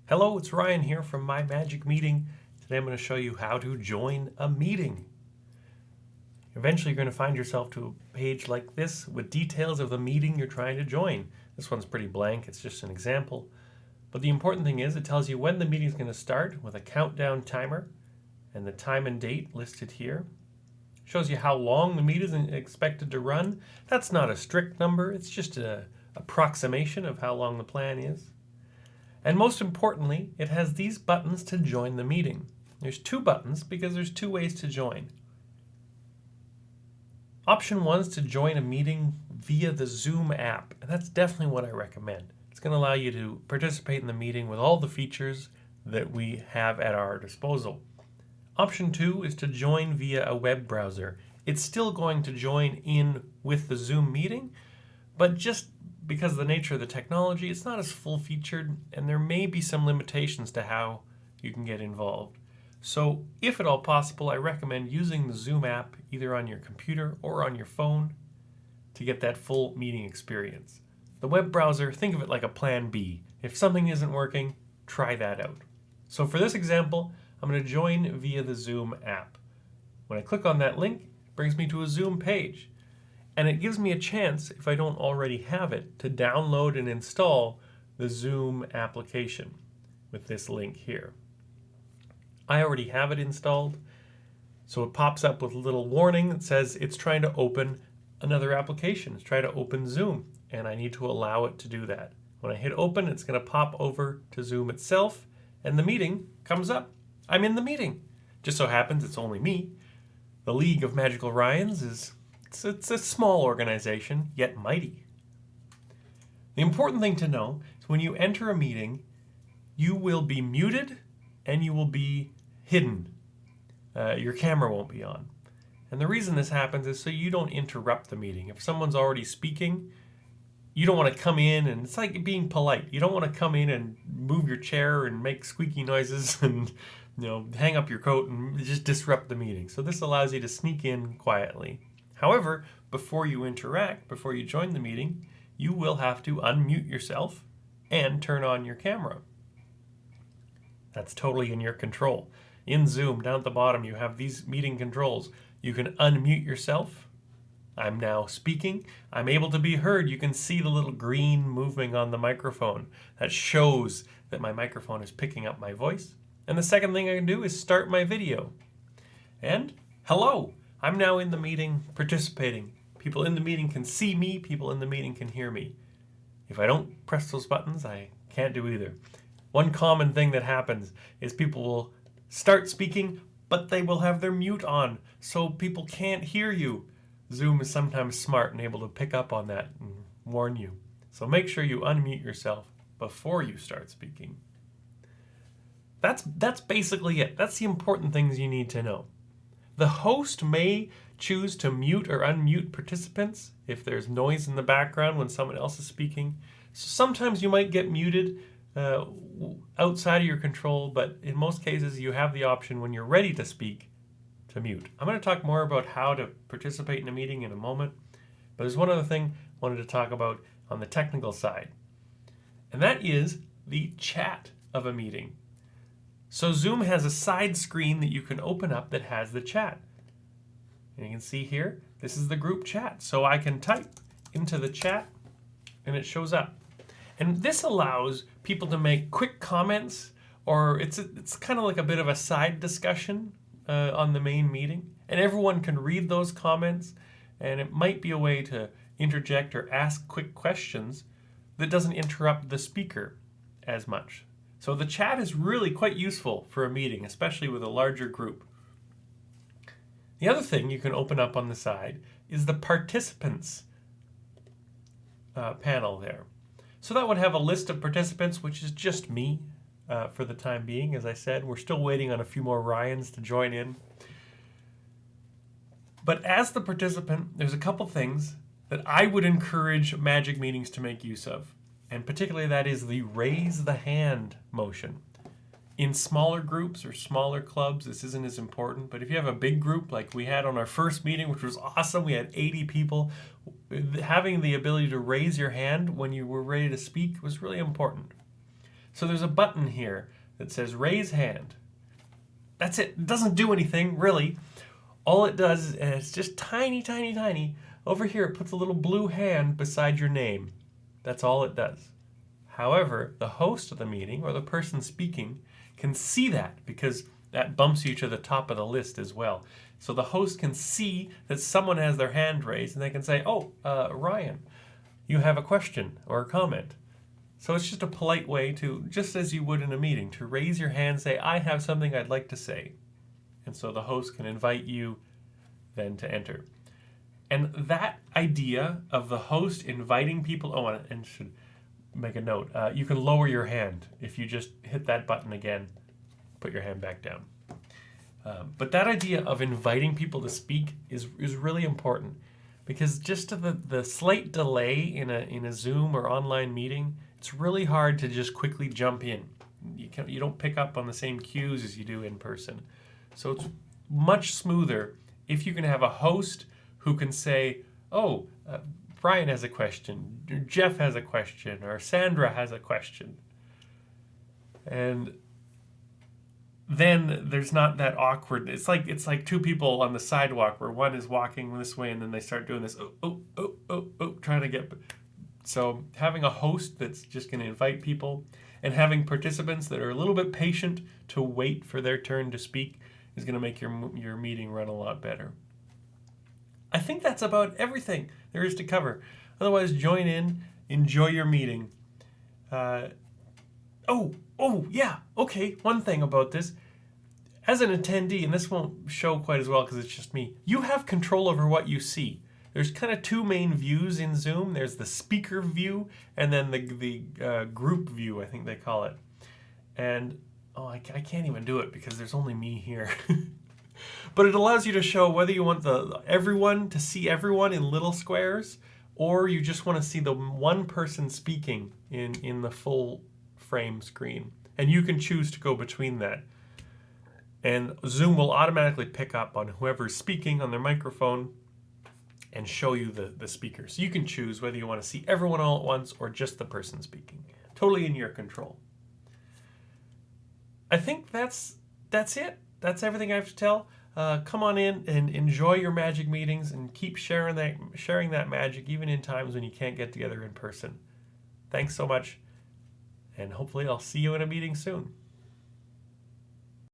Hello, it's Ryan here from My Magic Meeting. Today I'm going to show you how to join a meeting. Eventually you're going to find yourself to a page like this with details of the meeting you're trying to join. This one's pretty blank, it's just an example. But the important thing is it tells you when the meeting is going to start with a countdown timer and the time and date listed here. It shows you how long the meeting is expected to run. That's not a strict number, it's just an approximation of how long the plan is. And most importantly, it has these buttons to join the meeting. There's two buttons because there's two ways to join. Option 1 is to join a meeting via the Zoom app, and that's definitely what I recommend. It's going to allow you to participate in the meeting with all the features that we have at our disposal. Option 2 is to join via a web browser. It's still going to join in with the Zoom meeting, but just because of the nature of the technology, it's not as full-featured, and there may be some limitations to how you can get involved. So, if at all possible, I recommend using the Zoom app either on your computer or on your phone to get that full meeting experience. The web browser, think of it like a plan B. If something isn't working, try that out. So for this example, I'm going to join via the Zoom app. When I click on that link, it brings me to a Zoom page. And it gives me a chance, if I don't already have it, to download and install the Zoom application with this link here. I already have it installed, so it pops up with a little warning that says it's trying to open another application. It's trying to open Zoom, and I need to allow it to do that. When I hit open, it's going to pop over to Zoom itself, and the meeting comes up. I'm in the meeting. Just so happens it's only me. The League of Magical Ryans is It's a small organization, yet mighty. The important thing to know is when you enter a meeting, you will be muted and you will be hidden. Your camera won't be on. And the reason this happens is so you don't interrupt the meeting. If someone's already speaking, you don't want to come in, and it's like being polite. You don't want to come in and move your chair and make squeaky noises and hang up your coat and just disrupt the meeting. So this allows you to sneak in quietly. However, before you interact, before you join the meeting, you will have to unmute yourself and turn on your camera. That's totally in your control. In Zoom, down at the bottom, you have these meeting controls. You can unmute yourself. I'm now speaking. I'm able to be heard. You can see the little green moving on the microphone. That shows that my microphone is picking up my voice. And the second thing I can do is start my video. And hello! I'm now in the meeting participating. People in the meeting can see me, people in the meeting can hear me. If I don't press those buttons, I can't do either. One common thing that happens is people will start speaking, but they will have their mute on, so people can't hear you. Zoom is sometimes smart and able to pick up on that and warn you. So make sure you unmute yourself before you start speaking. That's basically it. That's the important things you need to know. The host may choose to mute or unmute participants if there's noise in the background when someone else is speaking. So sometimes you might get muted outside of your control, but in most cases you have the option when you're ready to speak to mute. I'm going to talk more about how to participate in a meeting in a moment, but there's one other thing I wanted to talk about on the technical side, and that is the chat of a meeting. So Zoom has a side screen that you can open up that has the chat. And you can see here, this is the group chat. So I can type into the chat and it shows up. And this allows people to make quick comments, or it's kind of like a bit of a side discussion on the main meeting. And everyone can read those comments, and it might be a way to interject or ask quick questions that doesn't interrupt the speaker as much. So the chat is really quite useful for a meeting, especially with a larger group. The other thing you can open up on the side is the participants panel there. So that would have a list of participants, which is just me for the time being. As I said, we're still waiting on a few more Ryans to join in. But as the participant, there's a couple things that I would encourage Magic Meetings to make use of. And particularly that is the raise the hand motion. In smaller groups or smaller clubs, this isn't as important, but if you have a big group like we had on our first meeting, which was awesome, we had 80 people, having the ability to raise your hand when you were ready to speak was really important. So there's a button here that says raise hand. That's it. It doesn't do anything, really. All it does, and it's just tiny, tiny, tiny, over here it puts a little blue hand beside your name. That's all it does. However, the host of the meeting or the person speaking can see that because that bumps you to the top of the list as well. So the host can see that someone has their hand raised and they can say, oh, Ryan, you have a question or a comment. So it's just a polite way to, just as you would in a meeting, to raise your hand, say, I have something I'd like to say. And so the host can invite you then to enter. And that idea of the host inviting people, oh, and should make a note, you can lower your hand if you just hit that button again, put your hand back down. But that idea of inviting people to speak is really important, because just to the slight delay in a Zoom or online meeting, it's really hard to just quickly jump in. You don't pick up on the same cues as you do in person. So it's much smoother if you can have a host who can say, oh, Brian has a question, or Jeff has a question, or Sandra has a question. And then there's not that awkward. It's like two people on the sidewalk where one is walking this way and then they start doing this, trying to get. So having a host that's just going to invite people and having participants that are a little bit patient to wait for their turn to speak is going to make your meeting run a lot better. I think that's about everything there is to cover. Otherwise, join in, enjoy your meeting. One thing about this. As an attendee, and this won't show quite as well because it's just me, you have control over what you see. There's kind of two main views in Zoom. There's the speaker view and then the group view, I think they call it. And, I can't even do it because there's only me here. But it allows you to show whether you want everyone to see everyone in little squares, or you just want to see the one person speaking in the full frame screen. And you can choose to go between that. And Zoom will automatically pick up on whoever's speaking on their microphone and show you the speaker. So you can choose whether you want to see everyone all at once or just the person speaking. Totally in your control. I think that's it. That's everything I have to tell. Come on in and enjoy your magic meetings and keep sharing that magic even in times when you can't get together in person. Thanks so much, and hopefully I'll see you in a meeting soon.